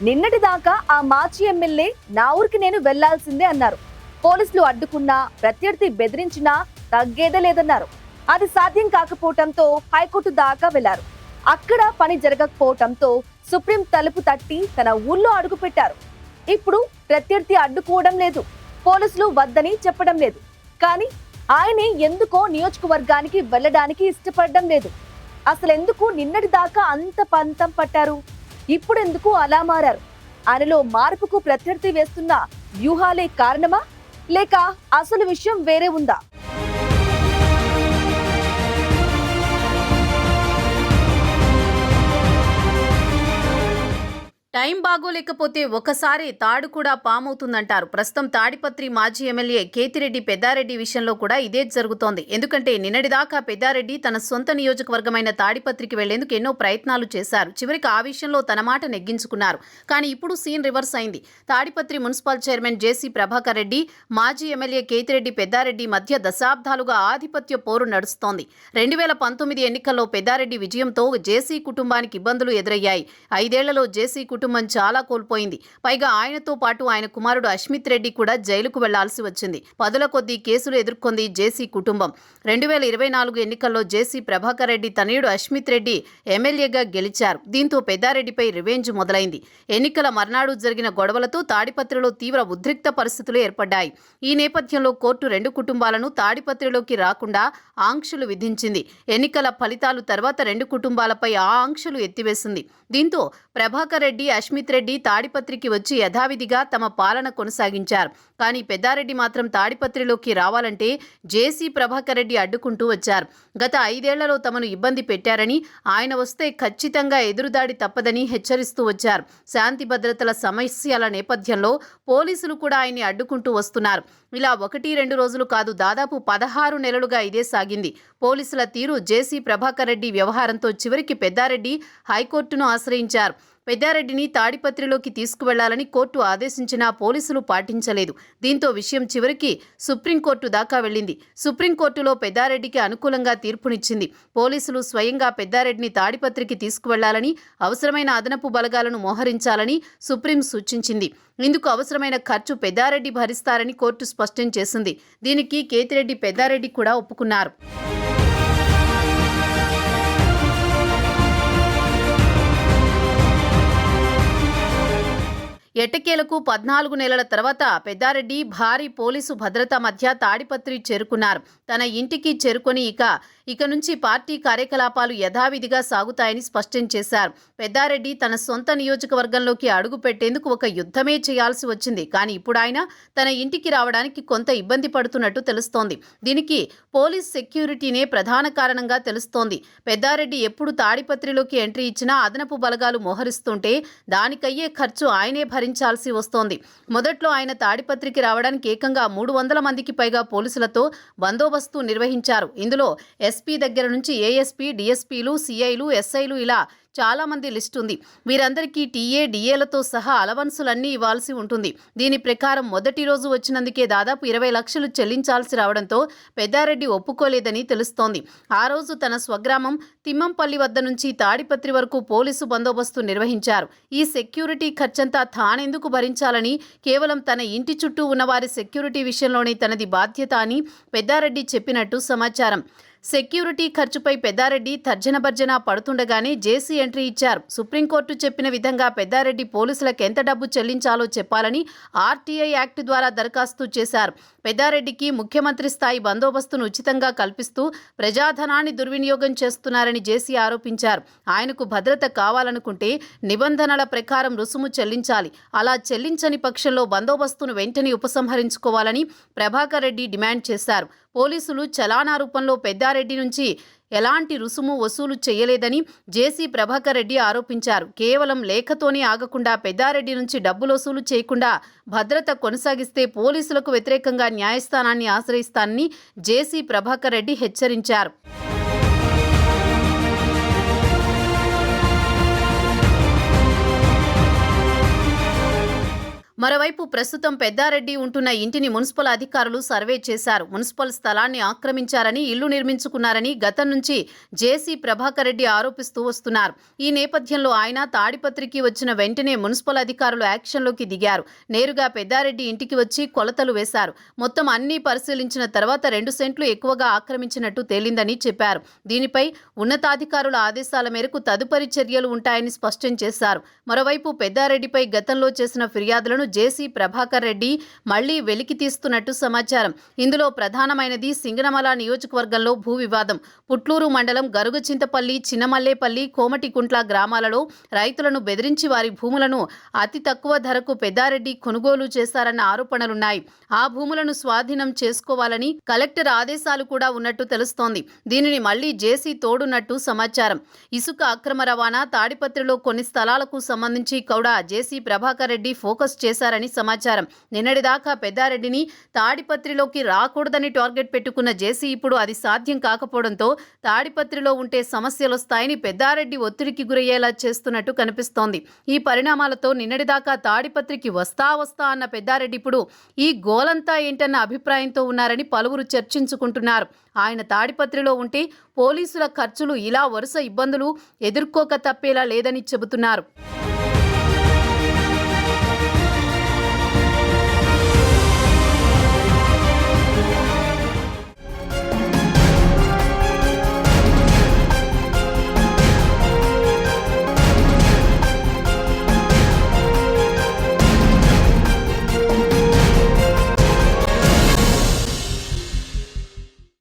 నిన్నటిదాకా ఆ మాజీ ఎమ్మెల్యే నా ఊరికి నేను వెళ్లాల్సిందే అన్నారు. పోలీసులు అడ్డుకున్నా, ప్రత్యర్థి బెదిరించినా తగ్గేదే లేదన్నారు. అది సాధ్యం కాకపోవటంతో హైకోర్టు దాకా వెళ్లారు. అక్కడ పని జరగకపోవటంతో సుప్రీం తలుపు తట్టి తన ఊళ్ళో అడుగుపెట్టారు. ఇప్పుడు ప్రత్యర్థి అడ్డుకోవడం లేదు, పోలీసులు వద్దని చెప్పడం లేదు. కానీ ఆయనే ఎందుకో నియోజకవర్గానికి వెళ్లడానికి ఇష్టపడడం లేదు. అసలెందుకు నిన్నటి దాకా అంత పంతం పట్టారు? ఇప్పుడెందుకు అలా మారారు? ఆయనలో మార్పుకు ప్రత్యర్థి వేస్తున్న వ్యూహాలే కారణమా, లేక అసలు విషయం వేరే ఉందా? టైం బాగోలేకపోతే ఒకసారి తాడు కూడా పామవుతుందంటారు. ప్రస్తుతం తాడిపత్రి మాజీ ఎమ్మెల్యే కేతిరెడ్డి పెద్దారెడ్డి విషయంలో కూడా ఇదే జరుగుతోంది. ఎందుకంటే నిన్నటిదాకా పెద్దారెడ్డి తన సొంత నియోజకవర్గమైన తాడిపత్రికి వెళ్లేందుకు ఎన్నో ప్రయత్నాలు చేశారు. చివరికి ఆ విషయంలో తన మాట నెగ్గించుకున్నారు. కానీ ఇప్పుడు సీన్ రివర్స్ అయింది. తాడిపత్రి మున్సిపల్ చైర్మన్ జేసీ ప్రభాకర్ రెడ్డి, మాజీ ఎమ్మెల్యే కేతిరెడ్డి పెద్దారెడ్డి మధ్య దశాబ్దాలుగా ఆధిపత్య పోరు నడుస్తోంది. 2019 ఎన్నికల్లో పెద్దారెడ్డి విజయంతో జేసీ కుటుంబానికి ఇబ్బందులు ఎదురయ్యాయి. 5 ఏళ్లలో జేసీ కుటుంబం చాలా కోల్పోయింది. పైగా ఆయనతో పాటు ఆయన కుమారుడు అశ్మిత్ రెడ్డి కూడా జైలుకు వెళ్లాల్సి వచ్చింది. పదుల కొద్దీ కేసులు ఎదుర్కొంది జేసీ కుటుంబం. 2024 ఎన్నికల్లో జేసీ ప్రభాకర్ రెడ్డి తనయుడు అశ్మిత్ రెడ్డి ఎమ్మెల్యేగా గెలిచారు. దీంతో పెద్దారెడ్డిపై రివెంజ్ మొదలైంది. ఎన్నికల మర్నాడు జరిగిన గొడవలతో తాడిపత్రిలో తీవ్ర ఉద్రిక్త పరిస్థితులు ఏర్పడ్డాయి. ఈ నేపథ్యంలో కోర్టు 2 కుటుంబాలను తాడిపత్రిలోకి రాకుండా ఆంక్షలు విధించింది. ఎన్నికల ఫలితాలు తర్వాత 2 కుటుంబాలపై ఆ ఆంక్షలు ఎత్తివేసింది. దీంతో ప్రభాకర్ రెడ్డి, అశ్మిత్ రెడ్డి తాడిపత్రికి వచ్చి యథావిధిగా తమ పాలన కొనసాగించారు. కానీ పెద్దారెడ్డి మాత్రం తాడిపత్రిలోకి రావాలంటే జేసీ ప్రభాకర్ రెడ్డి అడ్డుకుంటూ వచ్చారు. గత 5 ఏళ్లలో తమను ఇబ్బంది పెట్టారని, ఆయన వస్తే ఖచ్చితంగా ఎదురుదాడి తప్పదని హెచ్చరిస్తూ వచ్చారు. శాంతి భద్రతల సమస్యల నేపథ్యంలో పోలీసులు కూడా ఆయన్ని అడ్డుకుంటూ వస్తున్నారు. ఇలా 1-2 రోజులు కాదు, దాదాపు 16 నెలలుగా ఇదే సాగింది. పోలీసుల తీరు, జేసీ ప్రభాకర్ రెడ్డి వ్యవహారంతో చివరికి పెద్దారెడ్డి హైకోర్టును ఆశ్రయించారు. పెద్దారెడ్డిని తాడిపత్రిలోకి తీసుకువెళ్లాలని కోర్టు ఆదేశించినా పోలీసులు పాటించలేదు. దీంతో విషయం చివరికి సుప్రీంకోర్టు దాకా వెళ్లింది. సుప్రీంకోర్టులో పెద్దారెడ్డికి అనుకూలంగా తీర్పునిచ్చింది. పోలీసులు స్వయంగా పెద్దారెడ్డిని తాడిపత్రికి తీసుకువెళ్లాలని, అవసరమైన అదనపు బలగాలను మోహరించాలని సుప్రీం సూచించింది. ఇందుకు అవసరమైన ఖర్చు పెద్దారెడ్డి భరిస్తారని కోర్టు స్పష్టం చేసింది. దీనికి కేతిరెడ్డి పెద్దారెడ్డి కూడా ఒప్పుకున్నారు. ఎట్టకేలకు 14 నెలల తర్వాత పెద్దారెడ్డి భారీ పోలీసు భద్రత మధ్య తాడిపత్రి చేరుకున్నారు. తన ఇంటికి చేరుకొని ఇక నుంచి పార్టీ కార్యకలాపాలు యథావిధిగా సాగుతాయని స్పష్టం చేశారు. పెద్దారెడ్డి తన సొంత నియోజకవర్గంలోకి అడుగు పెట్టేందుకు ఒక యుద్ధమే చేయాల్సి వచ్చింది. కానీ ఇప్పుడు ఆయన తన ఇంటికి రావడానికి కొంత ఇబ్బంది పడుతున్నట్టు తెలుస్తోంది. దీనికి పోలీస్ సెక్యూరిటీనే ప్రధాన కారణంగా తెలుస్తోంది. పెద్దారెడ్డి ఎప్పుడు తాడిపత్రిలోకి ఎంట్రీ ఇచ్చినా అదనపు బలగాలు మోహరిస్తుంటే దానికయ్యే ఖర్చు ఆయనే భరించాల్సి వస్తోంది. మొదట్లో ఆయన తాడిపత్రికి రావడానికి ఏకంగా 300 మందికి పైగా పోలీసులతో బందోబస్తు నిర్వహించారు. ఇందులో ఎస్పీ దగ్గర నుంచి ఏఎస్పీ, డీఎస్పీలు, సీఐలు, ఎస్ఐలు ఇలా చాలా మంది లిస్ట్ ఉంది. వీరందరికీ టీఏ, డిఏలతో సహా అలవన్సులన్నీ ఇవ్వాల్సి ఉంటుంది. దీని ప్రకారం మొదటి రోజు వచ్చినందుకే దాదాపు 20 లక్షలు చెల్లించాల్సి రావడంతో పెద్దారెడ్డి ఒప్పుకోలేదని తెలుస్తోంది. ఆ రోజు తన స్వగ్రామం తిమ్మంపల్లి వద్ద నుంచి తాడిపత్రి వరకు పోలీసు బందోబస్తు నిర్వహించారు. ఈ సెక్యూరిటీ ఖర్చంతా తానెందుకు భరించాలని, కేవలం తన ఇంటి చుట్టూ ఉన్నవారి సెక్యూరిటీ విషయంలోనే తనది బాధ్యత అని పెద్దారెడ్డి చెప్పినట్టు సమాచారం. సెక్యూరిటీ ఖర్చుపై పెద్దారెడ్డి తర్జనభర్జన పడుతుండగానే జేసీ ఎంట్రీ ఇచ్చారు. సుప్రీంకోర్టు చెప్పిన విధంగా పెద్దారెడ్డి పోలీసులకు ఎంత డబ్బు చెల్లించాలో చెప్పాలని ఆర్టీఐ యాక్ట్ ద్వారా దరఖాస్తు చేశారు. పెద్దారెడ్డికి ముఖ్యమంత్రి స్థాయి బందోబస్తును ఉచితంగా కల్పిస్తూ ప్రజాధనాన్ని దుర్వినియోగం చేస్తున్నారని జేసీ ఆరోపించారు. ఆయనకు భద్రత కావాలనుకుంటే నిబంధనల ప్రకారం రుసుము చెల్లించాలి. అలా చెల్లించని పక్షంలో బందోబస్తును వెంటనే ఉపసంహరించుకోవాలని ప్రభాకర్ రెడ్డి డిమాండ్ చేశారు. పోలీసులు చలానా రూపంలో పెద్దారెడ్డి నుంచి ఎలాంటి రుసుము వసూలు చేయలేదని జేసీ ప్రభాకర్ రెడ్డి ఆరోపించారు. కేవలం లేఖతోనే ఆగకుండా పెద్దారెడ్డి నుంచి డబ్బులు వసూలు చేయకుండా భద్రత కొనసాగిస్తే పోలీసులకు వ్యతిరేకంగా న్యాయస్థానాన్ని ఆశ్రయిస్తానని జేసీ ప్రభాకర్ రెడ్డి హెచ్చరించారు. మరోవైపు ప్రస్తుతం పెద్దారెడ్డి ఉంటున్న ఇంటిని మున్సిపల్ అధికారులు సర్వే చేశారు. మున్సిపల్ స్థలాన్ని ఆక్రమించారని, ఇల్లు నిర్మించుకున్నారని గతం నుంచి జేసీ ప్రభాకర్ రెడ్డి ఆరోపిస్తూ వస్తున్నారు. ఈ నేపథ్యంలో ఆయన తాడిపత్రికి వచ్చిన వెంటనే మున్సిపల్ అధికారులు యాక్షన్లోకి దిగారు. నేరుగా పెద్దారెడ్డి ఇంటికి వచ్చి కొలతలు వేశారు. మొత్తం అన్ని పరిశీలించిన తర్వాత 2 సెంట్లు ఎక్కువగా ఆక్రమించినట్టు తేలిందని చెప్పారు. దీనిపై ఉన్నతాధికారుల ఆదేశాల మేరకు తదుపరి చర్యలు ఉంటాయని స్పష్టం చేశారు. మరోవైపు పెద్దారెడ్డిపై గతంలో చేసిన ఫిర్యాదులను జేసీ ప్రభాకర్ రెడ్డి మళ్లీ వెలికి తీస్తున్నట్టు సమాచారం. ఇందులో ప్రధానమైనది సింగనమల నియోజకవర్గంలో భూ వివాదం. పుట్లూరు మండలం గరుగుచింతపల్లి, చిన్నమల్లేపల్లి, కోమటికుంట్ల గ్రామాలలో రైతులను బెదిరించి వారి భూములను అతి తక్కువ ధరకు పెద్దారెడ్డి కొనుగోలు చేశారన్న ఆరోపణలున్నాయి. ఆ భూములను స్వాధీనం చేసుకోవాలని కలెక్టర్ ఆదేశాలు కూడా ఉన్నట్టు తెలుస్తోంది. దీనిని మళ్లీ జేసీ తోడున్నట్టు సమాచారం. ఇసుక అక్రమ రవాణా, తాడిపత్రిలో కొన్ని స్థలాలకు సంబంధించి కూడా జేసీ ప్రభాకర్ రెడ్డి ఫోకస్ చేశారని సమాచారం. నిన్నటిదాకా పెద్దారెడ్డిని తాడిపత్రిలోకి రాకూడదని టార్గెట్ పెట్టుకున్న జేసీ ఇప్పుడు అది సాధ్యం కాకపోవడంతో తాడిపత్రిలో ఉంటే సమస్యలొస్తాయని పెద్దారెడ్డి ఒత్తిడికి గురయ్యేలా చేస్తున్నట్టు కనిపిస్తోంది. ఈ పరిణామాలతో నిన్నటిదాకా తాడిపత్రికి వస్తా అన్న పెద్దారెడ్డి ఇప్పుడు ఈ గోలంతా ఏంటన్న అభిప్రాయంతో ఉన్నారని పలువురు చర్చించుకుంటున్నారు. ఆయన తాడిపత్రిలో ఉంటే పోలీసుల ఖర్చులు ఇలా వరుస ఇబ్బందులు ఎదుర్కోక తప్పేలా లేదని చెబుతున్నారు.